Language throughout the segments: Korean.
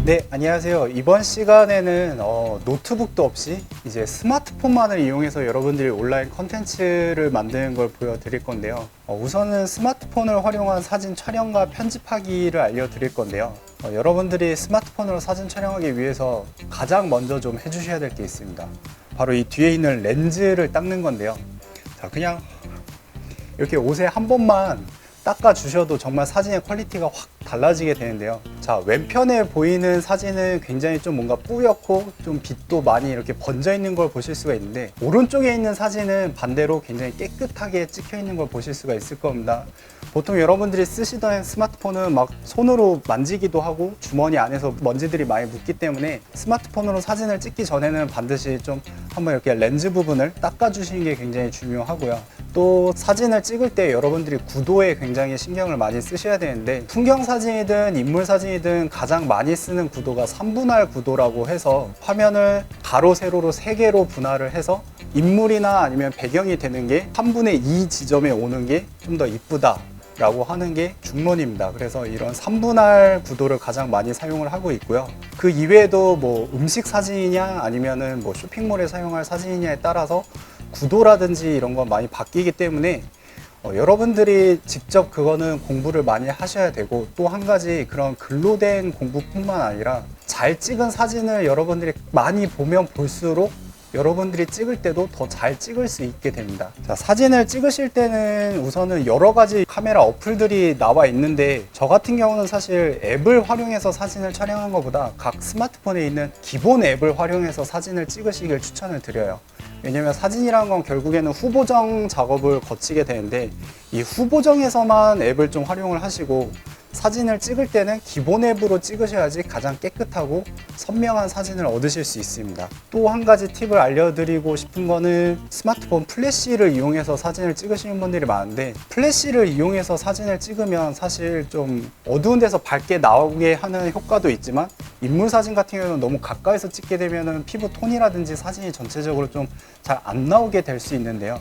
네, 안녕하세요. 이번 시간에는 노트북도 없이 이제 스마트폰만을 이용해서 여러분들이 온라인 컨텐츠를 만드는 걸 보여드릴 건데요. 우선은 스마트폰을 활용한 사진 촬영과 편집하기를 알려드릴 건데요. 여러분들이 스마트폰으로 사진 촬영하기 위해서 가장 먼저 좀 해주셔야 될 게 있습니다. 바로 이 뒤에 있는 렌즈를 닦는 건데요. 자, 그냥 이렇게 옷에 한 번만 닦아 주셔도 정말 사진의 퀄리티가 확 달라지게 되는데요. 자, 왼편에 보이는 사진은 굉장히 좀 뭔가 뿌옇고 좀 빛도 많이 이렇게 번져 있는 걸 보실 수가 있는데, 오른쪽에 있는 사진은 반대로 굉장히 깨끗하게 찍혀 있는 걸 보실 수가 있을 겁니다. 보통 여러분들이 쓰시던 스마트폰은 막 손으로 만지기도 하고 주머니 안에서 먼지들이 많이 묻기 때문에 스마트폰으로 사진을 찍기 전에는 반드시 좀 한번 이렇게 렌즈 부분을 닦아 주시는 게 굉장히 중요하고요. 또 사진을 찍을 때 여러분들이 구도에 굉장히 신경을 많이 쓰셔야 되는데, 풍경 사진이든 인물 사진이든 가장 많이 쓰는 구도가 3분할 구도라고 해서 화면을 가로 세로로 3개로 분할을 해서 인물이나 아니면 배경이 되는 게 3분의 2 지점에 오는 게 좀 더 이쁘다 라고 하는 게 중론입니다. 그래서 이런 3분할 구도를 가장 많이 사용을 하고 있고요. 그 이외에도 뭐 음식 사진이냐 아니면은 뭐 쇼핑몰에 사용할 사진이냐에 따라서 구도라든지 이런 건 많이 바뀌기 때문에 여러분들이 직접 그거는 공부를 많이 하셔야 되고, 또 한 가지 그런 글로 된 공부뿐만 아니라 잘 찍은 사진을 여러분들이 많이 보면 볼수록 여러분들이 찍을 때도 더 잘 찍을 수 있게 됩니다. 자, 사진을 찍으실 때는 우선은 여러 가지 카메라 어플들이 나와 있는데, 저 같은 경우는 사실 앱을 활용해서 사진을 촬영한 것보다 각 스마트폰에 있는 기본 앱을 활용해서 사진을 찍으시길 추천을 드려요. 왜냐면 사진이라는 건 결국에는 후보정 작업을 거치게 되는데, 이 후보정에서만 앱을 좀 활용을 하시고 사진을 찍을 때는 기본 앱으로 찍으셔야지 가장 깨끗하고 선명한 사진을 얻으실 수 있습니다. 또 한 가지 팁을 알려드리고 싶은 거는, 스마트폰 플래시를 이용해서 사진을 찍으시는 분들이 많은데, 플래시를 이용해서 사진을 찍으면 사실 좀 어두운 데서 밝게 나오게 하는 효과도 있지만, 인물 사진 같은 경우는 너무 가까이서 찍게 되면 피부 톤이라든지 사진이 전체적으로 좀 잘 안 나오게 될 수 있는데요.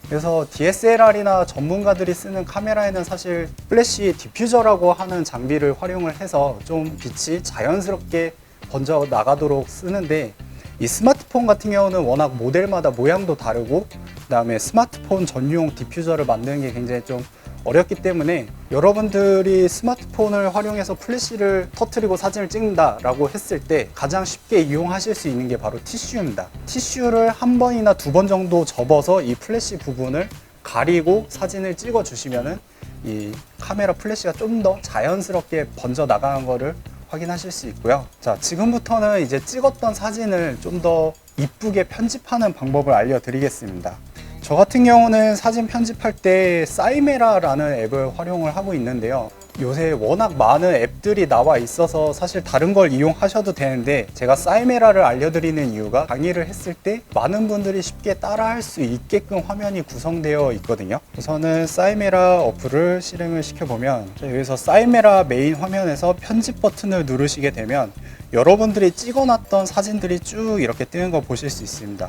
그래서 DSLR이나 전문가들이 쓰는 카메라에는 사실 플래시 디퓨저라고 하는 장비를 활용을 해서 좀 빛이 자연스럽게 번져 나가도록 쓰는데, 이 스마트폰 같은 경우는 워낙 모델마다 모양도 다르고 그 다음에 스마트폰 전용 디퓨저를 만드는 게 굉장히 좀 어렵기 때문에, 여러분들이 스마트폰을 활용해서 플래시를 터트리고 사진을 찍는다 라고 했을 때 가장 쉽게 이용하실 수 있는 게 바로 티슈입니다. 티슈를 한 번이나 2번 정도 접어서 이 플래시 부분을 가리고 사진을 찍어 주시면은 이 카메라 플래시가 좀 더 자연스럽게 번져 나가는 거를 확인하실 수 있고요. 자, 지금부터는 이제 찍었던 사진을 좀 더 이쁘게 편집하는 방법을 알려드리겠습니다. 저 같은 경우는 사진 편집할 때 싸이메라라는 앱을 활용을 하고 있는데요. 요새 워낙 많은 앱들이 나와 있어서 사실 다른 걸 이용하셔도 되는데, 제가 싸이메라를 알려드리는 이유가 강의를 했을 때 많은 분들이 쉽게 따라할 수 있게끔 화면이 구성되어 있거든요. 우선은 싸이메라 어플을 실행을 시켜보면, 여기서 싸이메라 메인 화면에서 편집 버튼을 누르시게 되면 여러분들이 찍어놨던 사진들이 쭉 이렇게 뜨는 거 보실 수 있습니다.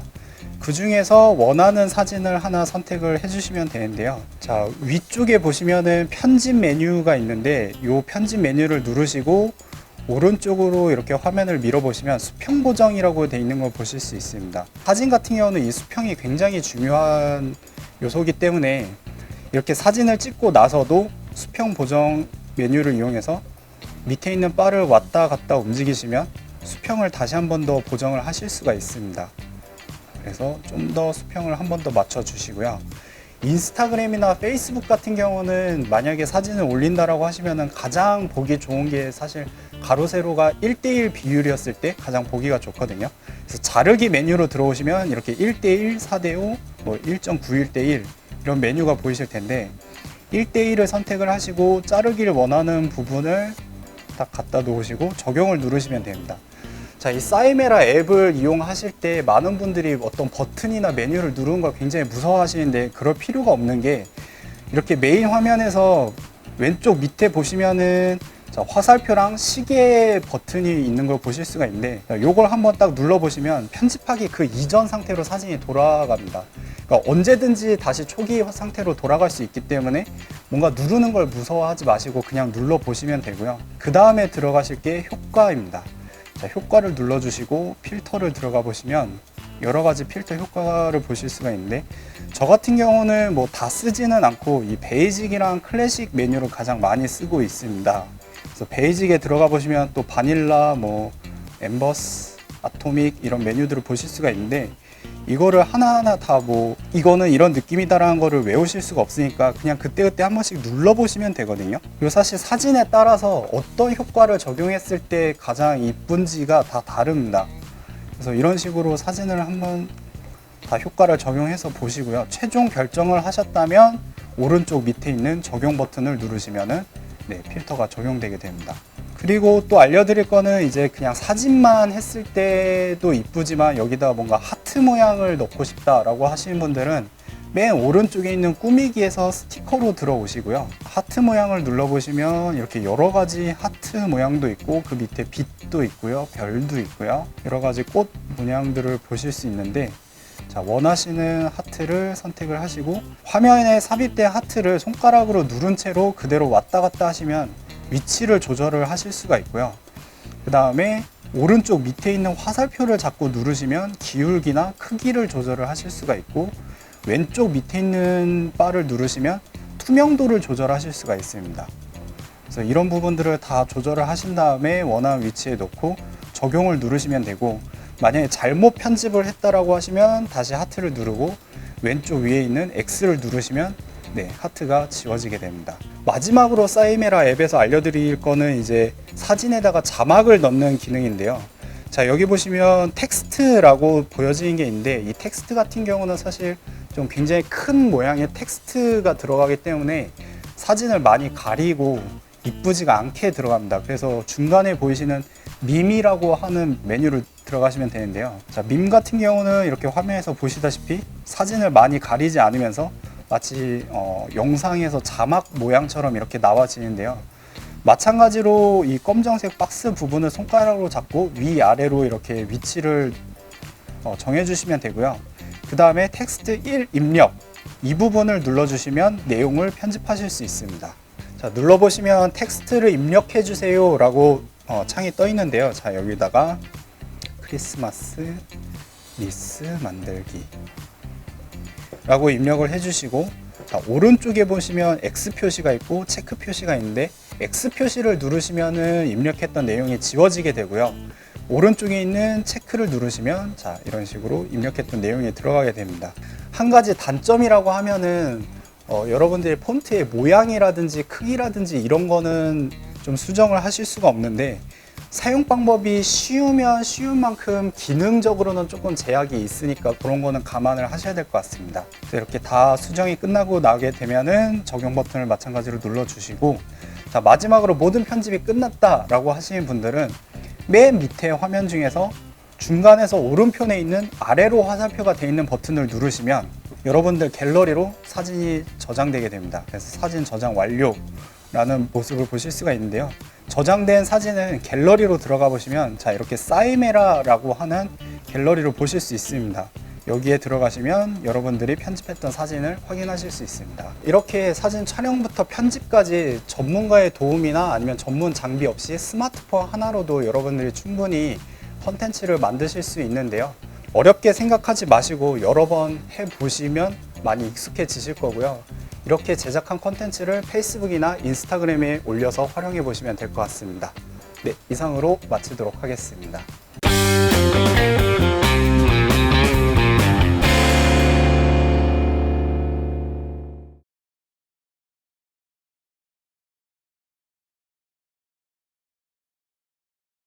그 중에서 원하는 사진을 하나 선택을 해주시면 되는데요. 자, 위쪽에 보시면은 편집 메뉴가 있는데, 이 편집 메뉴를 누르시고 오른쪽으로 이렇게 화면을 밀어 보시면 수평 보정이라고 되어 있는 걸 보실 수 있습니다. 사진 같은 경우는 이 수평이 굉장히 중요한 요소이기 때문에, 이렇게 사진을 찍고 나서도 수평 보정 메뉴를 이용해서 밑에 있는 바를 왔다 갔다 움직이시면 수평을 다시 한 번 더 보정을 하실 수가 있습니다. 그래서 좀 더 수평을 한 번 더 맞춰 주시고요. 인스타그램이나 페이스북 같은 경우는 만약에 사진을 올린다라고 하시면은 가장 보기 좋은 게 사실 가로 세로가 1:1 비율이었을 때 가장 보기가 좋거든요. 그래서 자르기 메뉴로 들어오시면 이렇게 1:1, 4:5, 뭐 1.91:1 이런 메뉴가 보이실 텐데, 1:1을 선택을 하시고 자르기를 원하는 부분을 딱 갖다 놓으시고 적용을 누르시면 됩니다. 자, 이 싸이메라 앱을 이용하실 때 많은 분들이 어떤 버튼이나 메뉴를 누르는 걸 굉장히 무서워하시는데, 그럴 필요가 없는 게, 이렇게 메인 화면에서 왼쪽 밑에 보시면은 화살표랑 시계 버튼이 있는 걸 보실 수가 있는데, 요걸 한번 딱 눌러 보시면 편집하기 그 이전 상태로 사진이 돌아갑니다. 그러니까 언제든지 다시 초기 상태로 돌아갈 수 있기 때문에 뭔가 누르는 걸 무서워하지 마시고 그냥 눌러 보시면 되고요. 그 다음에 들어가실 게 효과입니다. 자, 효과를 눌러주시고 필터를 들어가 보시면 여러 가지 필터 효과를 보실 수가 있는데, 저 같은 경우는 뭐 다 쓰지는 않고 이 베이직이랑 클래식 메뉴를 가장 많이 쓰고 있습니다. 그래서 베이직에 들어가 보시면 또 바닐라, 뭐 엠버스, 아토믹 이런 메뉴들을 보실 수가 있는데, 이거를 하나하나 다 뭐 이거는 이런 느낌이다라는 거를 외우실 수가 없으니까 그냥 그때그때 한 번씩 눌러보시면 되거든요. 그리고 사실 사진에 따라서 어떤 효과를 적용했을 때 가장 이쁜지가 다 다릅니다. 그래서 이런 식으로 사진을 한번 다 효과를 적용해서 보시고요. 최종 결정을 하셨다면 오른쪽 밑에 있는 적용 버튼을 누르시면은 필터가 적용되게 됩니다. 그리고 또 알려드릴 거는 이제 그냥 사진만 했을 때도 이쁘지만 여기다 뭔가 하트 모양을 넣고 싶다라고 하시는 분들은 맨 오른쪽에 있는 꾸미기에서 스티커로 들어오시고요. 하트 모양을 눌러보시면 이렇게 여러 가지 하트 모양도 있고 그 밑에 빛도 있고요. 별도 있고요. 여러 가지 꽃 모양들을 보실 수 있는데, 자, 원하시는 하트를 선택을 하시고 화면에 삽입된 하트를 손가락으로 누른 채로 그대로 왔다 갔다 하시면 위치를 조절을 하실 수가 있고요. 그 다음에 오른쪽 밑에 있는 화살표를 자꾸 누르시면 기울기나 크기를 조절을 하실 수가 있고, 왼쪽 밑에 있는 바를 누르시면 투명도를 조절하실 수가 있습니다. 그래서 이런 부분들을 다 조절을 하신 다음에 원하는 위치에 놓고 적용을 누르시면 되고, 만약에 잘못 편집을 했다라고 하시면 다시 하트를 누르고 왼쪽 위에 있는 X를 누르시면 하트가 지워지게 됩니다. 마지막으로 싸이메라 앱에서 알려드릴 거는 이제 사진에다가 자막을 넣는 기능인데요. 자, 여기 보시면 텍스트라고 보여지는 게 있는데, 이 텍스트 같은 경우는 사실 좀 굉장히 큰 모양의 텍스트가 들어가기 때문에 사진을 많이 가리고 이쁘지가 않게 들어갑니다. 그래서 중간에 보이시는 밈이라고 하는 메뉴를 들어가시면 되는데요. 자, 밈 같은 경우는 이렇게 화면에서 보시다시피 사진을 많이 가리지 않으면서 마치 영상에서 자막 모양처럼 이렇게 나와지는데요. 마찬가지로 이 검정색 박스 부분을 손가락으로 잡고 위아래로 이렇게 위치를 정해주시면 되고요. 그 다음에 텍스트 1 입력, 이 부분을 눌러주시면 내용을 편집하실 수 있습니다. 자, 눌러보시면 텍스트를 입력해 주세요 라고 창이 떠 있는데요. 자, 여기다가 크리스마스 리스 만들기 라고 입력을 해주시고, 자, 오른쪽에 보시면 X 표시가 있고 체크 표시가 있는데, X 표시를 누르시면은 입력했던 내용이 지워지게 되고요. 오른쪽에 있는 체크를 누르시면 자, 이런 식으로 입력했던 내용이 들어가게 됩니다. 한 가지 단점이라고 하면은 여러분들이 폰트의 모양이라든지 크기라든지 이런 거는 좀 수정을 하실 수가 없는데, 사용 방법이 쉬우면 쉬운 만큼 기능적으로는 조금 제약이 있으니까 그런 거는 감안을 하셔야 될 것 같습니다. 이렇게 다 수정이 끝나고 나게 되면은 적용 버튼을 마찬가지로 눌러주시고, 자, 마지막으로 모든 편집이 끝났다라고 하시는 분들은 맨 밑에 화면 중에서 중간에서 오른편에 있는 아래로 화살표가 되어 있는 버튼을 누르시면 여러분들 갤러리로 사진이 저장되게 됩니다. 그래서 사진 저장 완료라는 모습을 보실 수가 있는데요. 저장된 사진은 갤러리로 들어가 보시면 자, 이렇게 싸이메라라고 하는 갤러리로 보실 수 있습니다. 여기에 들어가시면 여러분들이 편집했던 사진을 확인하실 수 있습니다. 이렇게 사진 촬영부터 편집까지 전문가의 도움이나 아니면 전문 장비 없이 스마트폰 하나로도 여러분들이 충분히 컨텐츠를 만드실 수 있는데요. 어렵게 생각하지 마시고 여러 번 해보시면 많이 익숙해지실 거고요. 이렇게 제작한 컨텐츠를 페이스북이나 인스타그램에 올려서 활용해 보시면 될 것 같습니다. 네, 이상으로 마치도록 하겠습니다.